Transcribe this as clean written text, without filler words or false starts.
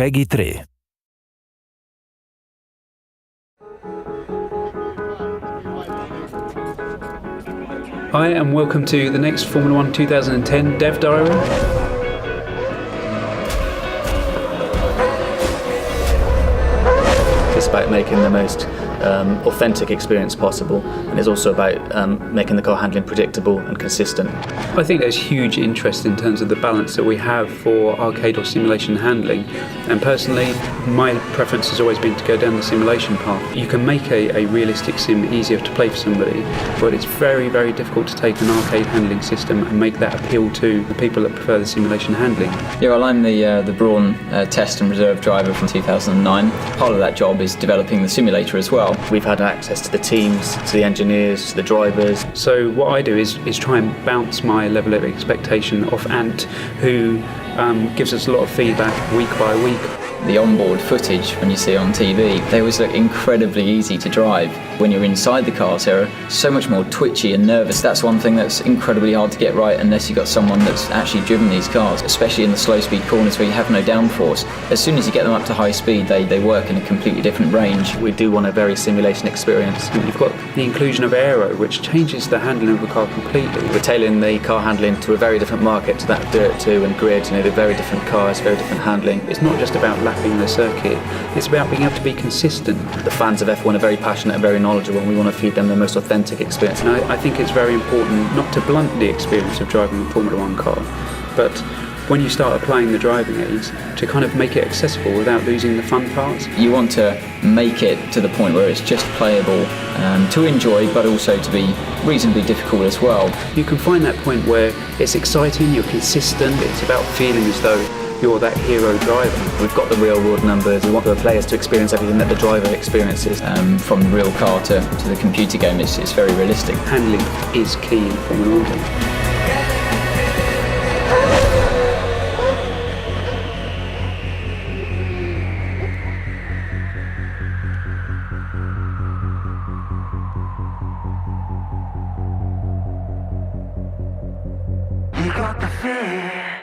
PEGI 3. Hi and welcome to the next Formula 1 2010 Dev Diary. It's about making the most authentic experience possible, and it's also about making the car handling predictable and consistent. I think there's huge interest in terms of the balance that we have for arcade or simulation handling, and personally my preference has always been to go down the simulation path. You can make a realistic sim easier to play for somebody, but it's very, very difficult to take an arcade handling system and make that appeal to the people that prefer the simulation handling. Yeah, well, I'm the Brawn test and reserve driver from 2009. Part of that job is developing the simulator as well. We've had access to the teams, to the engineers, to the drivers. So what I do is try and bounce my level of expectation off Ant, who gives us a lot of feedback week by week. The onboard footage, when you see on TV, they always look incredibly easy to drive. When you're inside the cars, they're so much more twitchy and nervous. That's one thing that's incredibly hard to get right unless you've got someone that's actually driven these cars, especially in the slow speed corners where you have no downforce. As soon as you get them up to high speed, they work in a completely different range. We do want a very simulation experience. You've got the inclusion of aero, which changes the handling of the car completely. We're tailoring the car handling to a very different market, to that Dirt 2 and Grid. They're very different cars, very different handling. It's not just about lapping the circuit, it's about being able to be consistent. The fans of F1 are very passionate and very knowledgeable, and we want to feed them the most authentic experience. And I think it's very important not to blunt the experience of driving a Formula 1 car, but when you start applying the driving aids, to kind of make it accessible without losing the fun parts. You want to make it to the point where it's just playable, to enjoy, but also to be reasonably difficult as well. You can find that point where it's exciting, you're consistent, it's about feeling as though you're that hero driver. We've got the real world numbers. We want the players to experience everything that the driver experiences. From the real car to the computer game, it's very realistic. Handling is key in Formula 1. You got the fear.